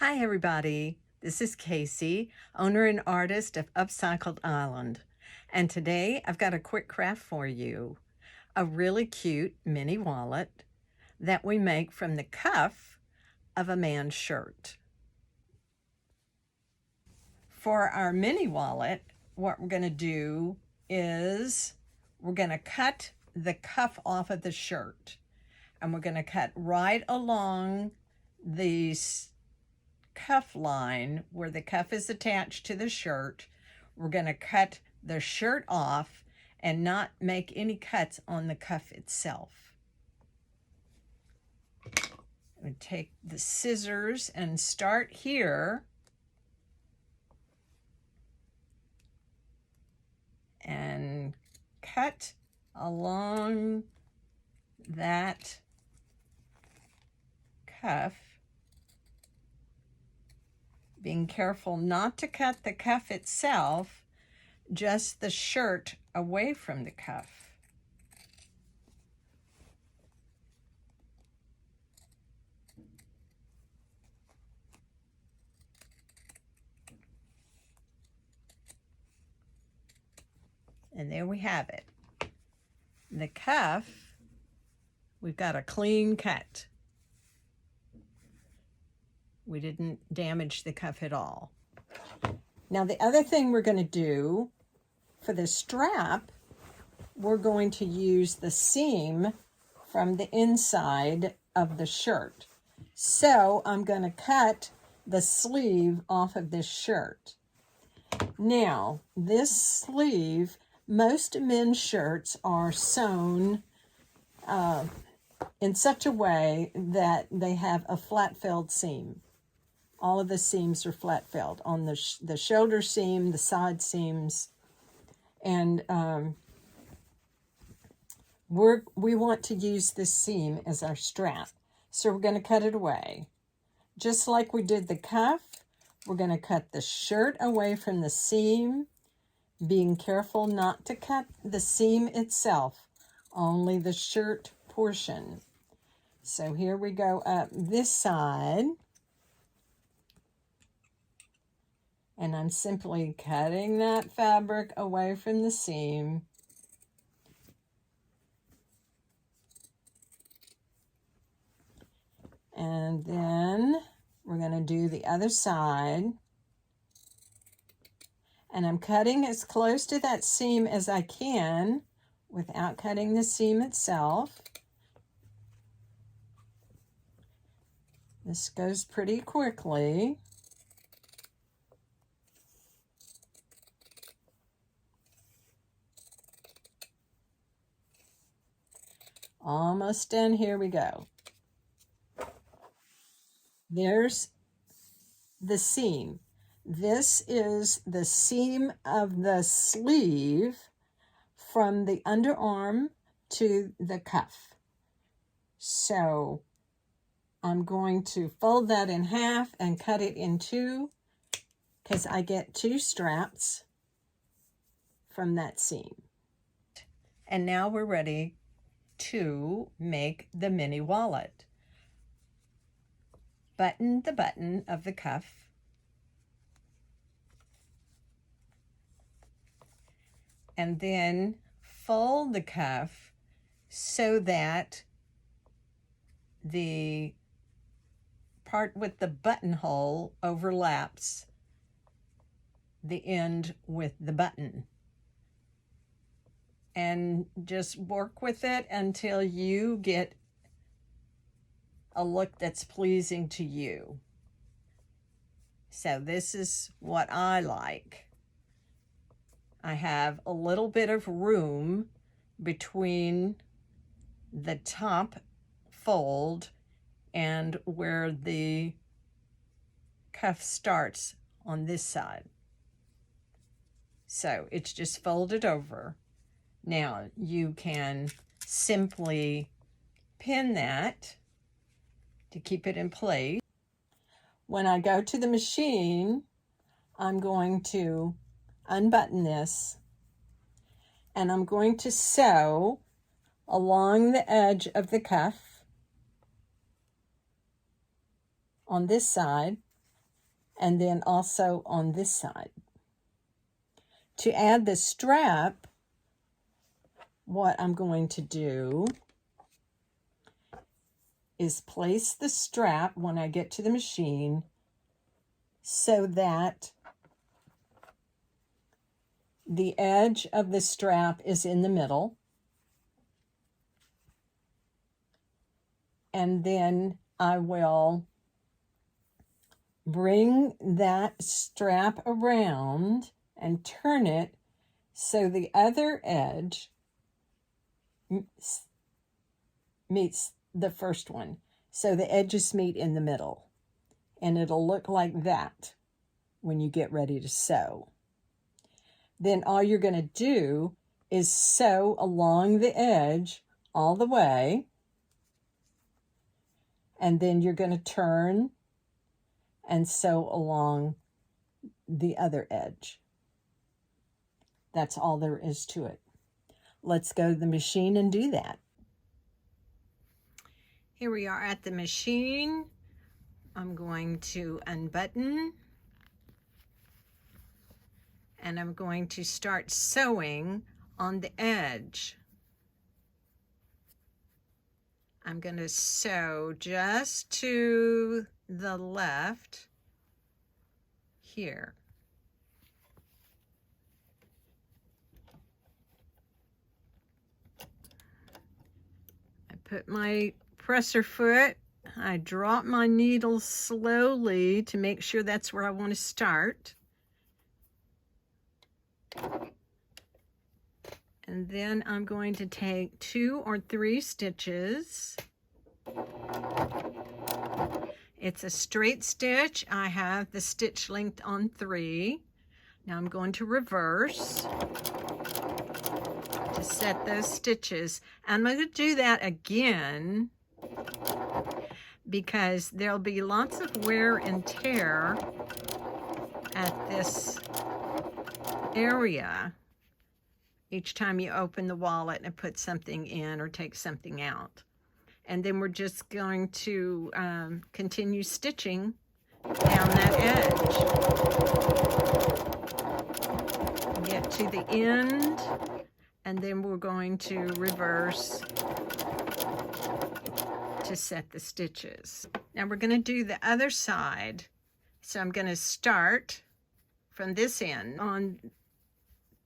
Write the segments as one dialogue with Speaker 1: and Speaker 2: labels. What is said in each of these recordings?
Speaker 1: Hi everybody, this is Casey, owner and artist of Upcycled Island. And today I've got a quick craft for you. A really cute mini wallet that we make from the cuff of a man's shirt. For our mini wallet, what we're going to do is we're going to cut the cuff off of the shirt. And we're going to cut right along the cuff line where the cuff is attached to the shirt. We're going to cut the shirt off and not make any cuts on the cuff itself. We take the scissors and start here and cut along that cuff, being careful not to cut the cuff itself, just the shirt away from the cuff. And there we have it. The cuff, we've got a clean cut. We didn't damage the cuff at all. Now the other thing we're going to do for the strap, we're going to use the seam from the inside of the shirt. So I'm going to cut the sleeve off of this shirt. Now this sleeve, most men's shirts are sewn in such a way that they have a flat-felled seam. All of the seams are flat-felled on the shoulder seam, the side seams, and we want to use this seam as our strap. So we're going to cut it away. Just like we did the cuff, we're going to cut the shirt away from the seam, being careful not to cut the seam itself, only the shirt portion. So here we go up this side. And I'm simply cutting that fabric away from the seam. And then we're going to do the other side. And I'm cutting as close to that seam as I can without cutting the seam itself. This goes pretty quickly. Almost done. Here we go. There's the seam. This is the seam of the sleeve from the underarm to the cuff. So I'm going to fold that in half and cut it in two because I get two straps from that seam. And now we're ready to make the mini wallet. Button the button of the cuff. And then fold the cuff so that the part with the buttonhole overlaps the end with the button. And just work with it until you get a look that's pleasing to you. So this is what I like. I have a little bit of room between the top fold and where the cuff starts on this side. So it's just folded over. Now you can simply pin that to keep it in place. When I go to the machine, I'm going to unbutton this and I'm going to sew along the edge of the cuff on this side and then also on this side. To add the strap, what I'm going to do is place the strap when I get to the machine so that the edge of the strap is in the middle. And then I will bring that strap around and turn it so the other edge meets the first one. So the edges meet in the middle. And it'll look like that when you get ready to sew. Then all you're going to do is sew along the edge all the way. And then you're going to turn and sew along the other edge. That's all there is to it. Let's go to the machine and do that. Here we are at the machine. I'm going to unbutton and I'm going to start sewing on the edge. I'm going to sew just to the left here. I put my presser foot, I drop my needle slowly to make sure that's where I want to start. And then I'm going to take 2 or 3 stitches. It's a straight stitch. I have the stitch length on 3. Now I'm going to reverse to set those stitches. I'm going to do that again because there'll be lots of wear and tear at this area each time you open the wallet and put something in or take something out. And then we're just going to continue stitching down that edge. Get to the end, and then we're going to reverse to set the stitches. Now we're going to do the other side. So I'm going to start from this end. On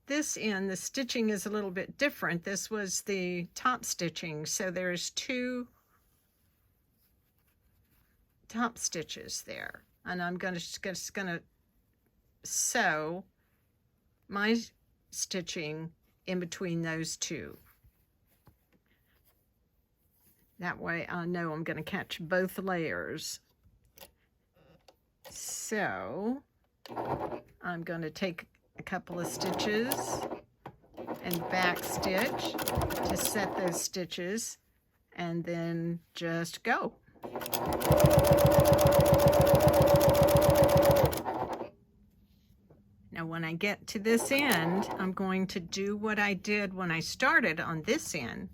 Speaker 1: this end, the stitching is a little bit different. This was the top stitching, so there's 2 top stitches there. And I'm just gonna sew my stitching in between those 2. That way I know I'm gonna catch both layers. So I'm gonna take a couple of stitches and back stitch to set those stitches and then just go. Now when I get to this end, I'm going to do what I did when I started on this end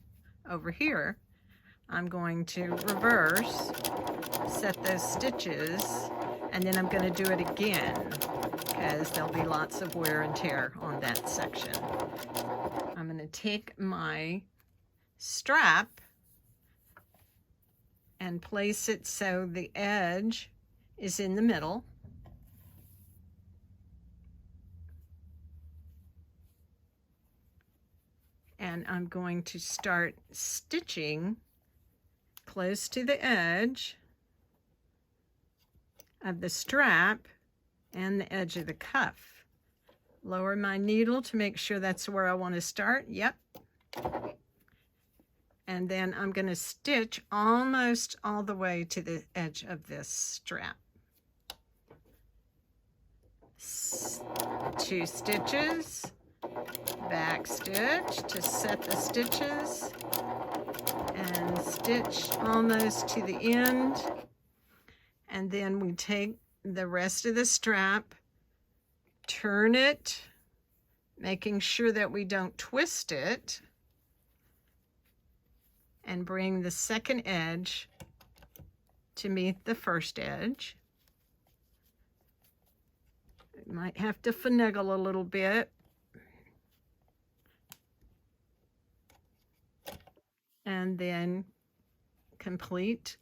Speaker 1: over here. I'm going to reverse, set those stitches, and then I'm going to do it again because there'll be lots of wear and tear on that section. I'm going to take my strap and place it so the edge is in the middle. And I'm going to start stitching close to the edge of the strap and the edge of the cuff. Lower my needle to make sure that's where I want to start. Yep. And then I'm going to stitch almost all the way to the edge of this strap. 2 stitches, back stitch to set the stitches, and stitch almost to the end. And then we take the rest of the strap, turn it, making sure that we don't twist it, and bring the second edge to meet the first edge. You might have to finagle a little bit. And then complete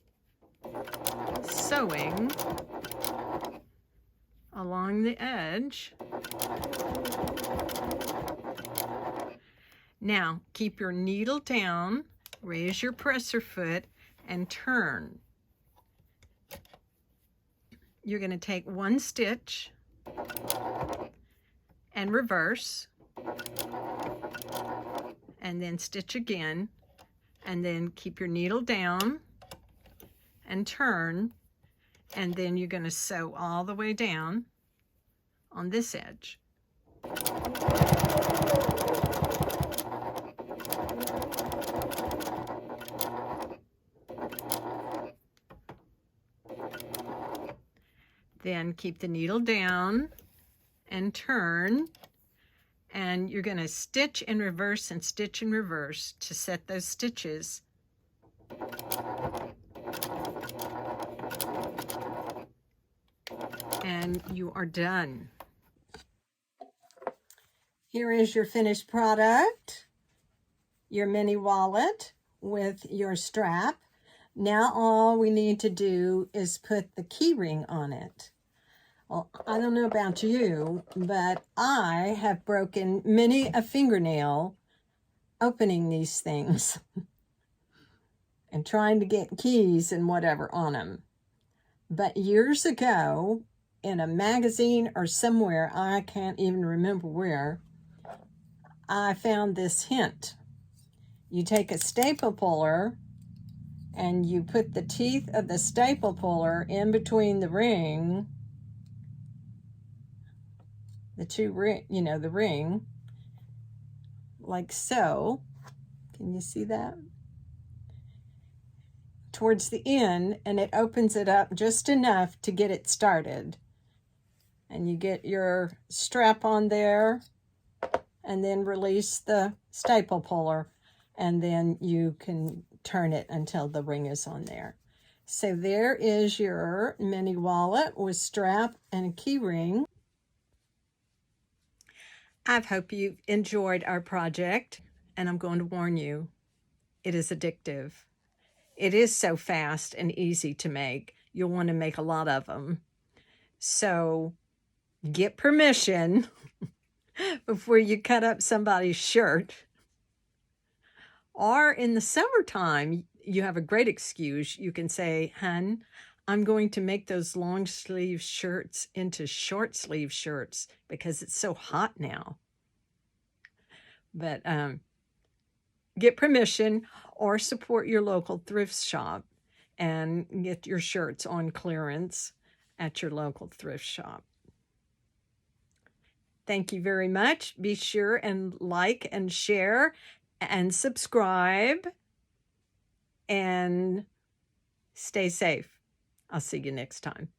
Speaker 1: sewing along the edge. Now, keep your needle down, raise your presser foot, and turn. You're going to take one stitch and reverse, and then stitch again, and then keep your needle down and turn, and then you're going to sew all the way down on this edge. Then keep the needle down and turn, and you're going to stitch in reverse and stitch in reverse to set those stitches. And you are done. Here is your finished product, your mini wallet with your strap. Now all we need to do is put the key ring on it. Well, I don't know about you, but I have broken many a fingernail opening these things and trying to get keys and whatever on them. But years ago, in a magazine or somewhere, I can't even remember where, I found this hint. You take a staple puller and you put the teeth of the staple puller in between the ring, the ring, like so. Can you see that? Towards the end, and it opens it up just enough to get it started. And you get your strap on there, and then release the staple puller, and then you can turn it until the ring is on there. So there is your mini wallet with strap and a key ring. I hope you've enjoyed our project, and I'm going to warn you, it is addictive. It is so fast and easy to make. You'll want to make a lot of them. So get permission before you cut up somebody's shirt. Or in the summertime, you have a great excuse. You can say, "Hun, I'm going to make those long sleeve shirts into short sleeve shirts because it's so hot now." But get permission or support your local thrift shop and get your shirts on clearance at your local thrift shop. Thank you very much. Be sure and like and share and subscribe, and stay safe. I'll see you next time.